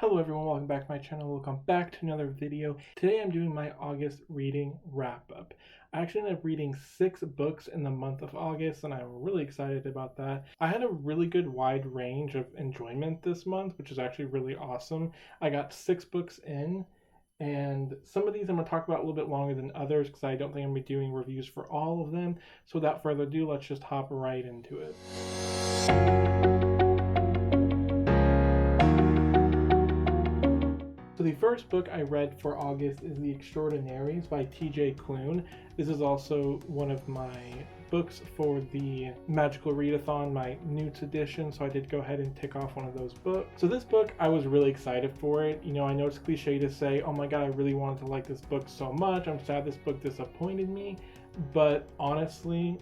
Hello everyone, welcome back to my channel. Welcome back to another video. Today I'm doing my August reading wrap up. I actually ended up reading 6 books in the month of August and I'm really excited about that. I had a really good wide range of enjoyment this month, which is actually really awesome. I got 6 books in, and some of these I'm going to talk about a little bit longer than others because I don't think I'm going to be doing reviews for all of them. So without further ado, let's just hop right into it. So the first book I read for August is The Extraordinaries by T.J. Klune. This is also one of my books for the Magical Readathon, my Newts edition, so I did go ahead and tick off one of those books. So this book, I was really excited for it. You know, I know it's cliche to say, oh my god, I really wanted to like this book so much. I'm sad this book disappointed me. But honestly,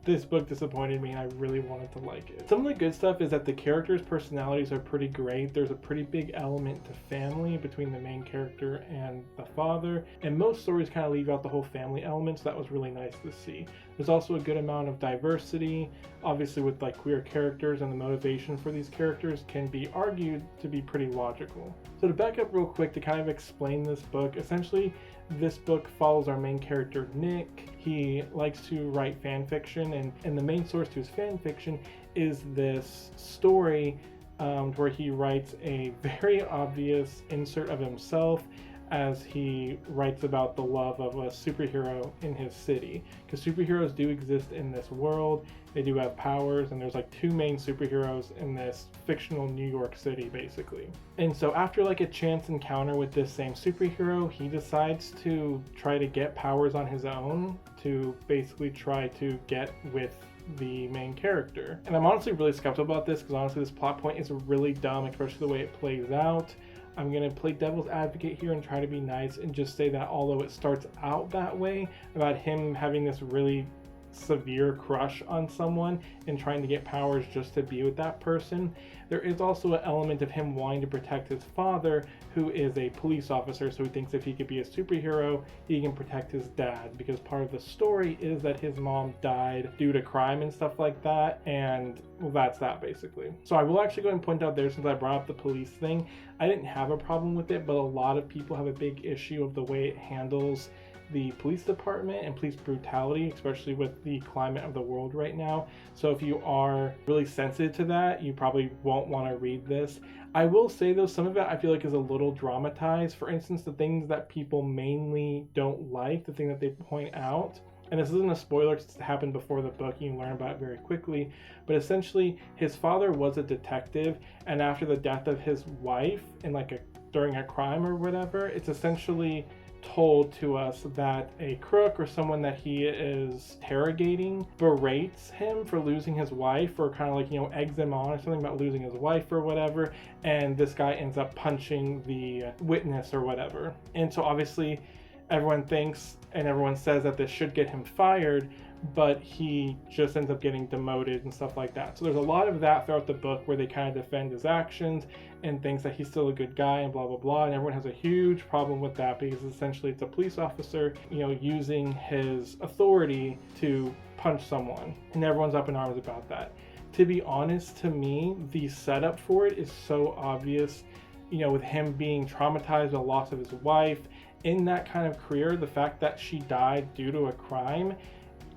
this book disappointed me and I really wanted to like it. Some of the good stuff is that the characters' personalities are pretty great. There's a pretty big element to family between the main character and the father, and most stories kind of leave out the whole family element, so that was really nice to see. There's also a good amount of diversity, obviously with like queer characters, and the motivation for these characters can be argued to be pretty logical. So to back up real quick to kind of explain this book, essentially this book follows our main character Nick. He likes to write fan fiction, and the main source to his fan fiction is this story where he writes a very obvious insert of himself as he writes about the love of a superhero in his city, because superheroes do exist in this world. They do have powers, and there's like 2 main superheroes in this fictional New York City basically. And so after like a chance encounter with this same superhero, he decides to try to get powers on his own to basically try to get with the main character. And I'm honestly really skeptical about this because honestly this plot point is really dumb, especially the way it plays out. I'm going to play devil's advocate here and try to be nice and just say that although it starts out that way, about him having this really severe crush on someone and trying to get powers just to be with that person, there is also an element of him wanting to protect his father, who is a police officer, so he thinks if he could be a superhero, he can protect his dad, because part of the story is that his mom died due to crime and stuff like that, and well, that's that basically. So I will actually go and point out there, since I brought up the police thing, I didn't have a problem with it, but a lot of people have a big issue of the way it handles the police department and police brutality, especially with the climate of the world right now. So if you are really sensitive to that, you probably won't want to read this. I will say though, some of it I feel like is a little dramatized. For instance, the things that people mainly don't like, the thing that they point out, and this isn't a spoiler because it happened before the book, you can learn about it very quickly, but essentially his father was a detective, and after the death of his wife in during a crime or whatever, it's essentially told to us that a crook or someone that he is interrogating berates him for losing his wife, or kind of like, you know, eggs him on or something about losing his wife or whatever, and this guy ends up punching the witness or whatever. And so obviously everyone thinks and everyone says that this should get him fired, but he just ends up getting demoted and stuff like that. So there's a lot of that throughout the book where they kind of defend his actions and thinks that he's still a good guy and blah blah blah, and everyone has a huge problem with that because essentially it's a police officer, you know, using his authority to punch someone, and everyone's up in arms about that. To be honest, to me, the setup for it is so obvious, you know, with him being traumatized by the loss of his wife in that kind of career, the fact that she died due to a crime,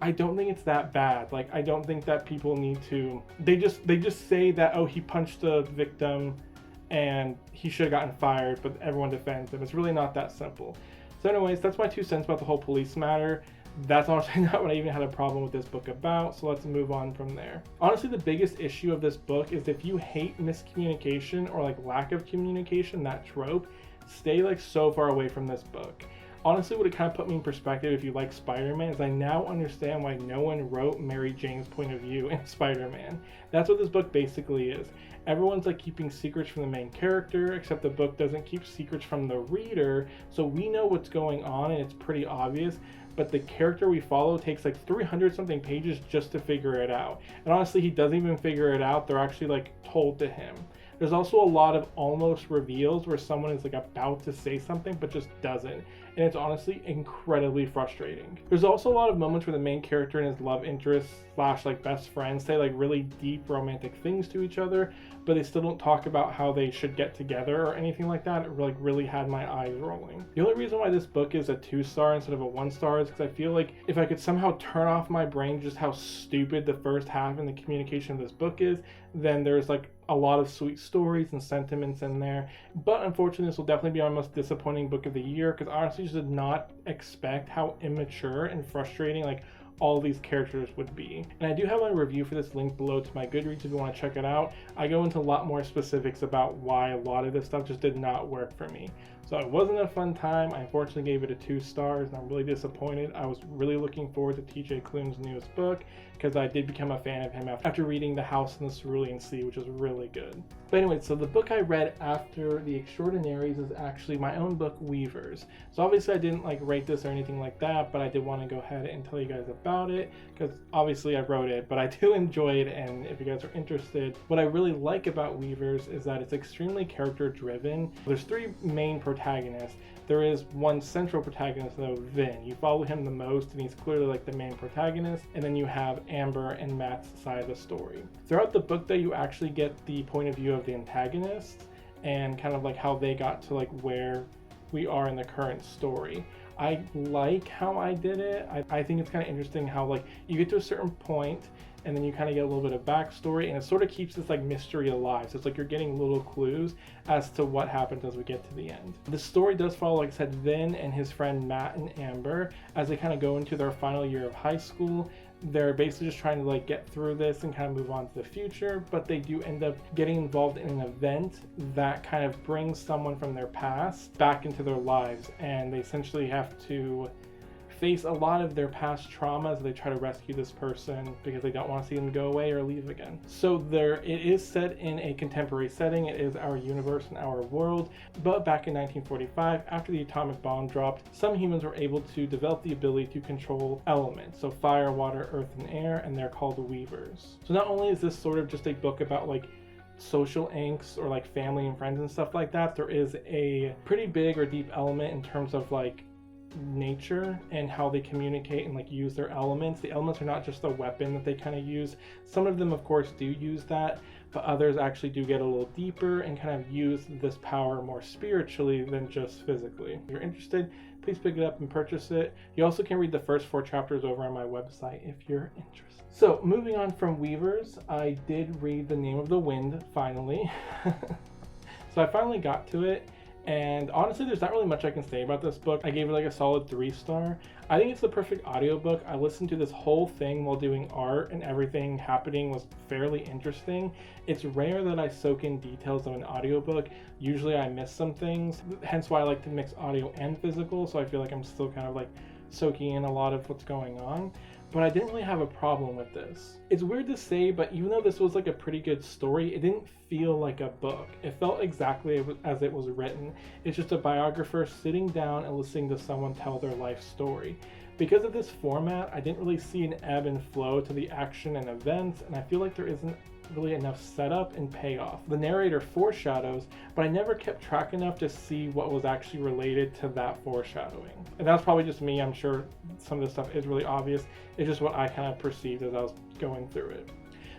I don't think it's that bad. Like, I don't think that people need to, they just say that, oh, he punched the victim and he should have gotten fired, but everyone defends him. It's really not that simple. So anyways, that's my 2 cents about the whole police matter. That's honestly not what I even had a problem with this book about, so let's move on from there. Honestly, the biggest issue of this book is if you hate miscommunication or like lack of communication, that trope, stay like so far away from this book. Honestly, what it kind of put me in perspective if you like Spider-Man is I now understand why no one wrote Mary Jane's point of view in Spider-Man. That's what this book basically is. Everyone's like keeping secrets from the main character, except the book doesn't keep secrets from the reader, so we know what's going on and it's pretty obvious, but the character we follow takes like 300 something pages just to figure it out. And honestly, he doesn't even figure it out. They're actually like told to him. There's also a lot of almost reveals where someone is like about to say something but just doesn't, and it's honestly incredibly frustrating. There's also a lot of moments where the main character and his love interest slash like best friends say like really deep romantic things to each other, but they still don't talk about how they should get together or anything like that. It like really had my eyes rolling. The only reason why this book is a 2-star instead of a 1-star is because I feel like if I could somehow turn off my brain just how stupid the first half and the communication of this book is, then there's like a lot of sweet stories and sentiments in there. But unfortunately, this will definitely be our most disappointing book of the year, because I honestly just did not expect how immature and frustrating like all these characters would be. And I do have a review for this linked below to my Goodreads if you want to check it out. I go into a lot more specifics about why a lot of this stuff just did not work for me. So it wasn't a fun time. I unfortunately gave it a 2 stars, and I'm really disappointed. I was really looking forward to TJ Klune's newest book, because I did become a fan of him after reading The House in the Cerulean Sea, which was really good. But anyway, so the book I read after The Extraordinaries is actually my own book, Weavers. So obviously I didn't like rate this or anything like that, but I did want to go ahead and tell you guys about it, because obviously I wrote it, but I do enjoy it, and if you guys are interested, what I really like about Weavers is that it's extremely character driven. There's 3 main protagonists. There is one central protagonist though, Vin. You follow him the most, and he's clearly like the main protagonist. And then you have Amber and Matt's side of the story. Throughout the book though, you actually get the point of view of the antagonists and kind of like how they got to like where we are in the current story. I like how I did it. I think it's kind of interesting how like you get to a certain point and then you kind of get a little bit of backstory, and it sort of keeps this like mystery alive. So it's like you're getting little clues as to what happens as we get to the end. The story does follow, like I said, Vin and his friend Matt and Amber as they kind of go into their final year of high school. They're basically just trying to like get through this and kind of move on to the future, but they do end up getting involved in an event that kind of brings someone from their past back into their lives, and they essentially have to face a lot of their past trauma as they try to rescue this person because they don't want to see them go away or leave again. So it is set in a contemporary setting. It is our universe and our world, but back in 1945, after the atomic bomb dropped, some humans were able to develop the ability to control elements, so fire, water, earth, and air, and they're called weavers. So not only is this sort of just a book about like social angst or like family and friends and stuff like that, there is a pretty big or deep element in terms of like nature and how they communicate and like use their elements. The elements are not just a weapon that they kind of use. Some of them of course do use that, but others actually do get a little deeper and kind of use this power more spiritually than just physically. If you're interested, please pick it up and purchase it. You also can read the first 4 chapters over on my website if you're interested. So moving on from Weavers, I did read The Name of the Wind finally. So I finally got to it. And honestly, there's not really much I can say about this book. I gave it like a solid 3-star. I think it's the perfect audiobook. I listened to this whole thing while doing art, and everything happening was fairly interesting. It's rare that I soak in details of an audiobook. Usually I miss some things, hence why I like to mix audio and physical, so I feel like I'm still kind of like soaking in a lot of what's going on. But I didn't really have a problem with this. It's weird to say, but even though this was like a pretty good story, it didn't feel like a book. It felt exactly as it was written. It's just a biographer sitting down and listening to someone tell their life story. Because of this format, I didn't really see an ebb and flow to the action and events, and I feel like there isn't really enough setup and payoff. The narrator foreshadows, but I never kept track enough to see what was actually related to that foreshadowing. And that's probably just me. I'm sure some of this stuff is really obvious. It's just what I kind of perceived as I was going through it.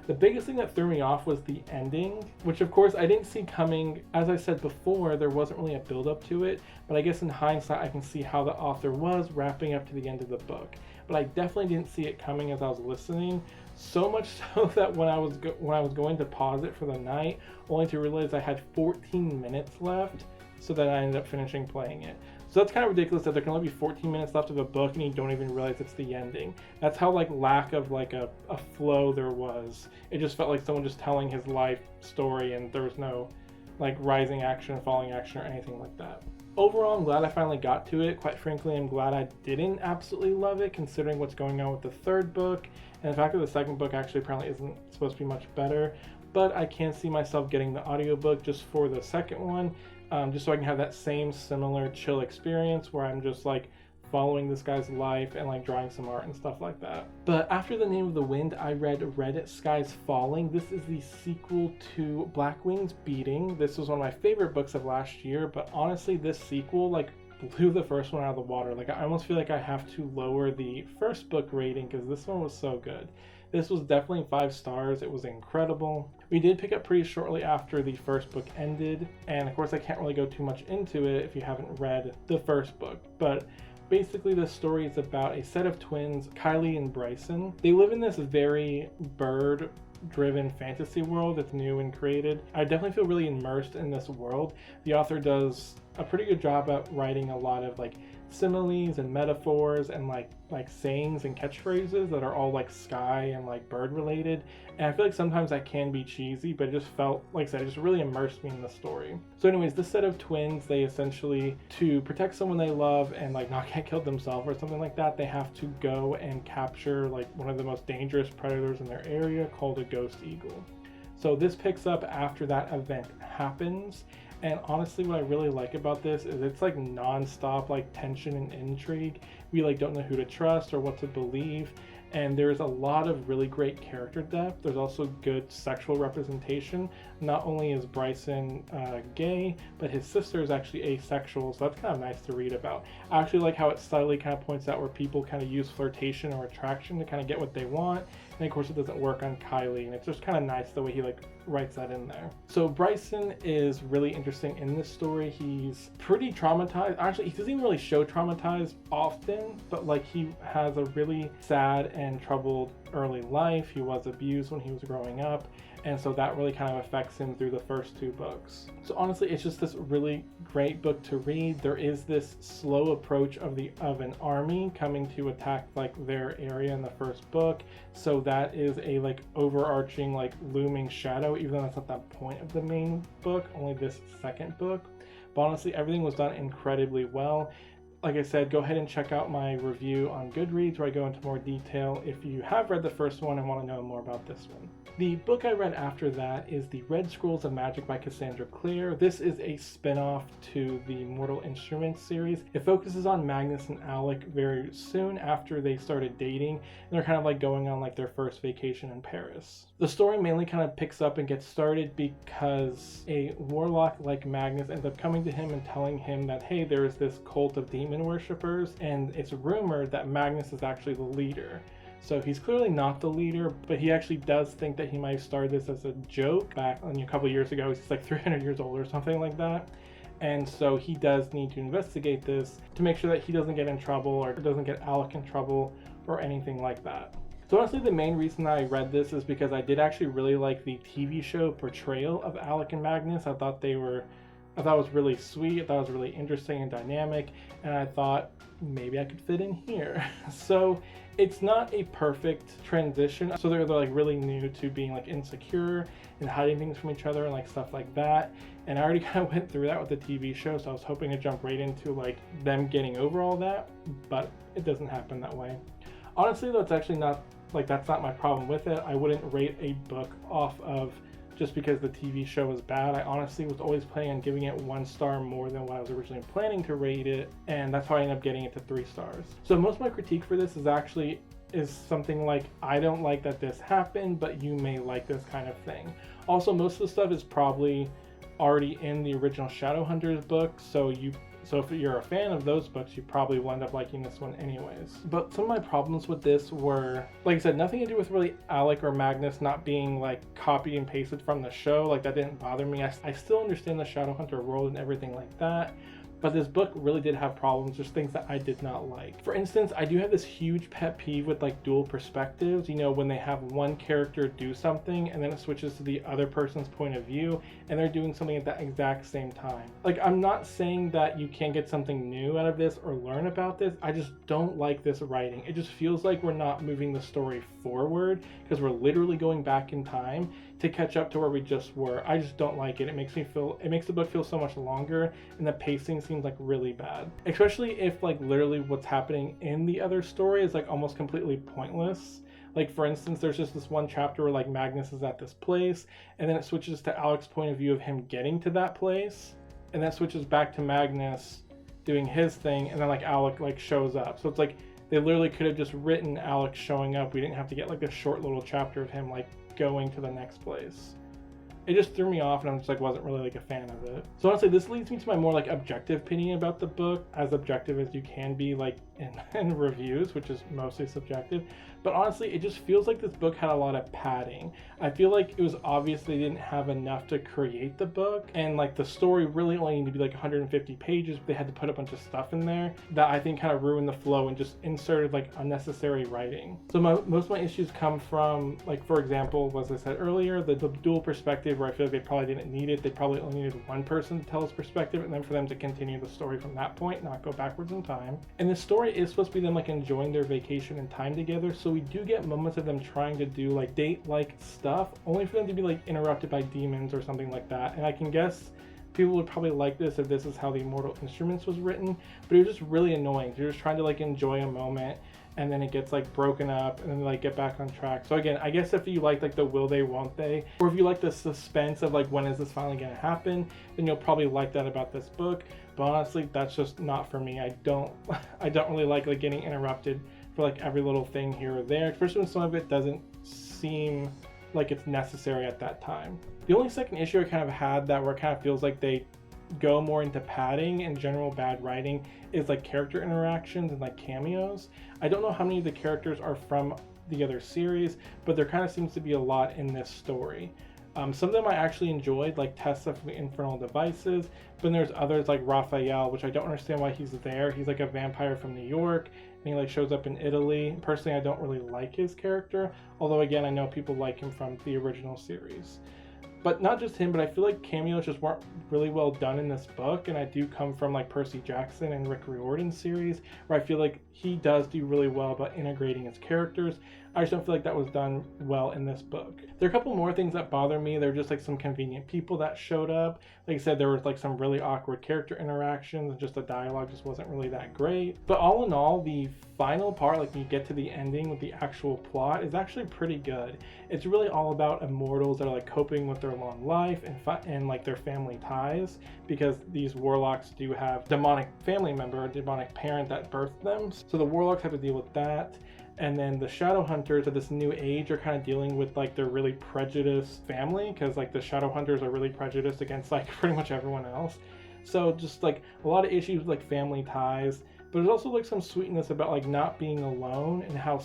The biggest thing that threw me off was the ending, which of course I didn't see coming. As I said before, there wasn't really a build up to it, but I guess in hindsight I can see how the author was wrapping up to the end of the book. But I definitely didn't see it coming as I was listening. So much so that when I was going to pause it for the night, only to realize I had 14 minutes left, so that I ended up finishing playing it. So that's kind of ridiculous that there can only be 14 minutes left of a book and you don't even realize it's the ending. That's how like lack of like a flow there was. It just felt like someone just telling his life story, and there was no like rising action, falling action, or anything like that. Overall, I'm glad I finally got to it. Quite frankly, I'm glad I didn't absolutely love it, considering what's going on with the 3rd book, and the fact that the 2nd book actually apparently isn't supposed to be much better. But I can see myself getting the audiobook just for the 2nd one, just so I can have that same similar chill experience where I'm just like following this guy's life and like drawing some art and stuff like that. But after The Name of the Wind, I read Reddit Skies Falling. This is the sequel to Black Wings Beating. This was one of my favorite books of last year, but honestly this sequel like blew the first one out of the water. Like I almost feel like I have to lower the first book rating because this one was so good. This was definitely 5 stars. It was incredible. We did pick up pretty shortly after the first book ended, and of course I can't really go too much into it if you haven't read the first book, but basically the story is about a set of twins, Kylie and Bryson. They live in this very bird-driven fantasy world that's new and created. I definitely feel really immersed in this world. The author does a pretty good job at writing a lot of like similes and metaphors and like sayings and catchphrases that are all like sky and like bird related, and I feel like sometimes that can be cheesy, but it just felt, like I said, it just really immersed me in the story. So anyways, this set of twins, they essentially, to protect someone they love and like not get killed themselves or something like that, they have to go and capture like one of the most dangerous predators in their area called a ghost eagle. So this picks up after that event happens. And honestly, what I really like about this is it's like non-stop like tension and intrigue. We like don't know who to trust or what to believe. And there's a lot of really great character depth. There's also good sexual representation. Not only is Bryson gay, but his sister is actually asexual, so that's kind of nice to read about. I actually like how it subtly kind of points out where people kind of use flirtation or attraction to kind of get what they want. And of course it doesn't work on Kylie, and it's just kind of nice the way he like writes that in there. So Bryson is really interesting in this story. He's pretty traumatized. Actually, he doesn't even really show traumatized often, but like he has a really sad and troubled early life. He was abused when he was growing up, and so that really kind of affects him through the first 2 books. So honestly, it's just this really great book to read. There is this slow approach of an army coming to attack like their area in the first book, so that is a like overarching like looming shadow, even though that's not the point of the main book, only this second book. But honestly, everything was done incredibly well. Like I said, go ahead and check out my review on Goodreads where I go into more detail if you have read the first one and want to know more about this one. The book I read after that is The Red Scrolls of Magic by Cassandra Clare. This is a spin-off to the Mortal Instruments series. It focuses on Magnus and Alec very soon after they started dating, and they're kind of like going on like their first vacation in Paris. The story mainly kind of picks up and gets started because a warlock like Magnus ends up coming to him and telling him that, hey, there is this cult of demon worshippers, and it's rumored that Magnus is actually the leader. So he's clearly not the leader, but he actually does think that he might have started this as a joke back a couple of years ago. He's like 300 years old or something like that. And so he does need to investigate this to make sure that he doesn't get in trouble or doesn't get Alec in trouble or anything like that. So honestly, the main reason I read this is because I did actually really like the TV show portrayal of Alec and Magnus. I thought it was really sweet. I thought it was really interesting and dynamic, and I thought maybe I could fit in here. So it's not a perfect transition. So they're like really new to being like insecure and hiding things from each other and like stuff like that. And I already kind of went through that with the TV show, so I was hoping to jump right into like them getting over all that, but it doesn't happen that way. Honestly though, it's actually not like, that's not my problem with it. I wouldn't rate a book off of just because the TV show was bad. I honestly was always planning on giving it 1 star more than what I was originally planning to rate it, and that's how I ended up getting it to 3 stars. So most of my critique for this is something like, I don't like that this happened, but you may like this kind of thing. Also, most of the stuff is probably already in the original Shadowhunters book, so if you're a fan of those books, you probably will end up liking this one anyways. But some of my problems with this were, like I said, nothing to do with really Alec or Magnus not being like copy and pasted from the show. Like that didn't bother me. I still understand the Shadowhunter world and everything like that. But this book really did have problems, just things that I did not like. For instance, I do have this huge pet peeve with like dual perspectives, you know, when they have one character do something and then it switches to the other person's point of view and they're doing something at that exact same time. Like, I'm not saying that you can't get something new out of this or learn about this, I just don't like this writing. It just feels like we're not moving the story forward because we're literally going back in time to catch up to where we just were. I just don't like it. It makes the book feel so much longer, and the pacing seems like really bad. Especially if like literally what's happening in the other story is like almost completely pointless. Like for instance, there's just this one chapter where like Magnus is at this place, and then it switches to Alec's point of view of him getting to that place, and that switches back to Magnus doing his thing, and then like Alec like shows up. So it's like they literally could have just written Alec showing up. We didn't have to get like a short little chapter of him like going to the next place. It just threw me off, and I'm just like wasn't really like a fan of it. So honestly, this leads me to my more like objective opinion about the book, as objective as you can be like in reviews, which is mostly subjective. But honestly, it just feels like this book had a lot of padding. I feel like it was obvious they didn't have enough to create the book, and like the story really only needed to be like 150 pages, but they had to put a bunch of stuff in there that I think kind of ruined the flow and just inserted like unnecessary writing. So most of my issues come from, like, for example, as I said earlier, the dual perspective, where I feel like they probably didn't need it. They probably only needed one person to tell his perspective, and then for them to continue the story from that point, not go backwards in time. And the story is supposed to be them like enjoying their vacation and time together, so we do get moments of them trying to do like date-like stuff, only for them to be like interrupted by demons or something like that. And I can guess people would probably like this if this is how the Immortal Instruments was written, but it was just really annoying. You're just trying to like enjoy a moment, and then it gets like broken up, and then like get back on track. So again, I guess if you like the will they, won't they, or if you like the suspense of like when is this finally gonna happen, then you'll probably like that about this book. But honestly, that's just not for me. I don't really like getting interrupted for like every little thing here or there, especially when some of it doesn't seem like it's necessary at that time. The only second issue I kind of had that where it kind of feels like they go more into padding and general bad writing is like character interactions and like cameos. I don't know how many of the characters are from the other series, but there kind of seems to be a lot in this story. Some of them I actually enjoyed, like Tessa from the Infernal Devices, but then there's others like Raphael, which I don't understand why he's there. He's like a vampire from New York, and he like shows up in Italy. Personally, I don't really like his character, although again, I know people like him from the original series. But not just him, but I feel like cameos just weren't really well done in this book, and I do come from like Percy Jackson and Rick Riordan's series, where I feel like he does do really well about integrating his characters. I just don't feel like that was done well in this book. There are a couple more things that bother me. There were just like some convenient people that showed up. Like I said, there was like some really awkward character interactions, and just the dialogue just wasn't really that great. But all in all, the final part, like when you get to the ending with the actual plot, is actually pretty good. It's really all about immortals that are like coping with their long life and like their family ties, because these warlocks do have demonic family member, a demonic parent that birthed them. So the warlocks have to deal with that. And then the shadow hunters of this new age are kind of dealing with like their really prejudiced family, because like the shadow hunters are really prejudiced against like pretty much everyone else. So just like a lot of issues with like family ties, but there's also like some sweetness about like not being alone, and how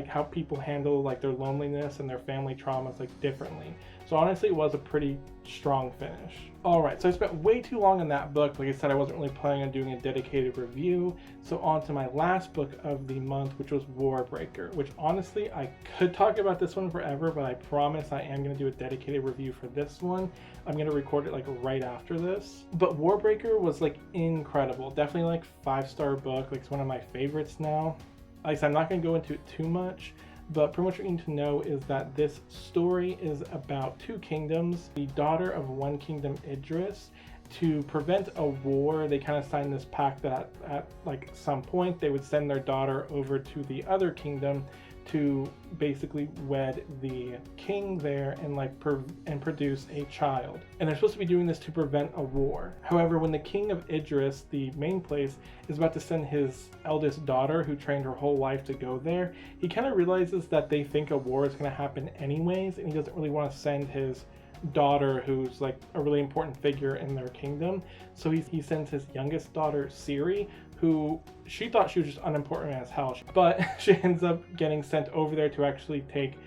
how people handle like their loneliness and their family traumas like differently. So honestly, it was a pretty strong finish. Alright, so I spent way too long on that book. Like I said, I wasn't really planning on doing a dedicated review. So on to my last book of the month, which was Warbreaker, which honestly, I could talk about this one forever, but I promise I am going to do a dedicated review for this one. I'm going to record it like right after this. But Warbreaker was like incredible. Definitely like 5-star book. Like it's one of my favorites now. Like I said, I'm not going to go into it too much, but pretty much what you need to know is that this story is about two kingdoms. The daughter of one kingdom, Idris, to prevent a war, they kind of signed this pact that at like some point they would send their daughter over to the other kingdom to basically wed the king there and like produce a child. And they're supposed to be doing this to prevent a war. However, when the king of Idris, the main place, is about to send his eldest daughter, who trained her whole life to go there, he kind of realizes that they think a war is going to happen anyways, and he doesn't really want to send his daughter, who's like a really important figure in their kingdom. So he sends his youngest daughter, Ciri, who she thought she was just unimportant as hell, but she ends up getting sent over there to actually take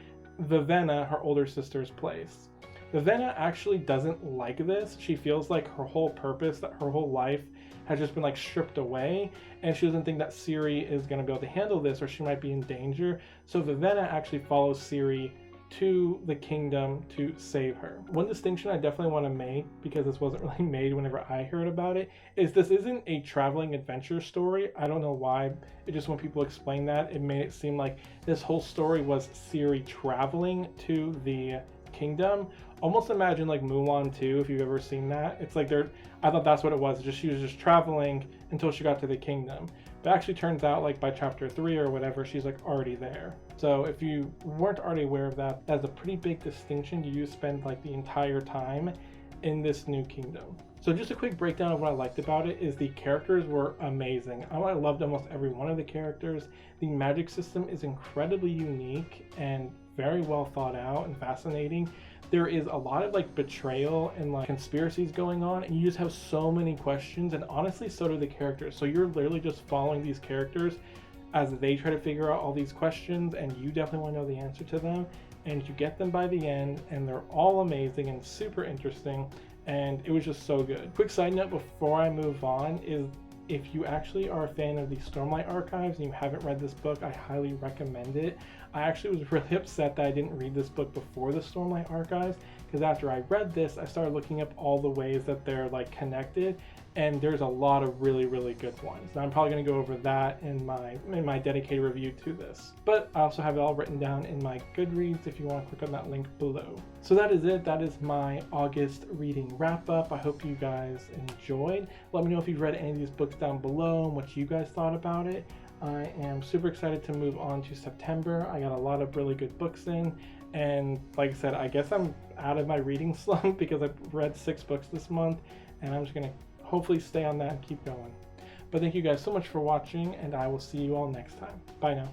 Vivenna, her older sister's place. Vivenna actually doesn't like this. She feels like her whole purpose, that her whole life has just been like stripped away, and she doesn't think that Ciri is going to be able to handle this, or she might be in danger. So Vivenna actually follows Ciri to the kingdom to save her. One distinction I definitely want to make, because this wasn't really made whenever I heard about it, is this isn't a traveling adventure story. I don't know why. It just, when people explain that, it made it seem like this whole story was Ciri traveling to the kingdom. Almost imagine like Mulan 2, if you've ever seen that. It's like I thought that's what it was. She was just traveling until she got to the kingdom. But actually turns out like by chapter 3 or whatever, she's like already there. So if you weren't already aware of that, that's a pretty big distinction. You spend like the entire time in this new kingdom. So just a quick breakdown of what I liked about it is the characters were amazing. I loved almost every one of the characters. The magic system is incredibly unique and very well thought out and fascinating. There is a lot of like betrayal and like conspiracies going on, and you just have so many questions, and honestly so do the characters. So you're literally just following these characters as they try to figure out all these questions, and you definitely want to know the answer to them, and you get them by the end, and they're all amazing and super interesting, and it was just so good. Quick side note before I move on is, if you actually are a fan of the Stormlight Archives and you haven't read this book, I highly recommend it. I actually was really upset that I didn't read this book before the Stormlight Archives, because after I read this, I started looking up all the ways that they're like connected, and there's a lot of really, really good ones. Now I'm probably going to go over that in my dedicated review to this. But I also have it all written down in my Goodreads if you want to click on that link below. So that is it. That is my August reading wrap up. I hope you guys enjoyed. Let me know if you've read any of these books down below and what you guys thought about it. I am super excited to move on to September. I got a lot of really good books in, and like I said, I guess I'm out of my reading slump because I've read 6 books this month, and I'm just going to hopefully stay on that and keep going. But thank you guys so much for watching, and I will see you all next time. Bye now.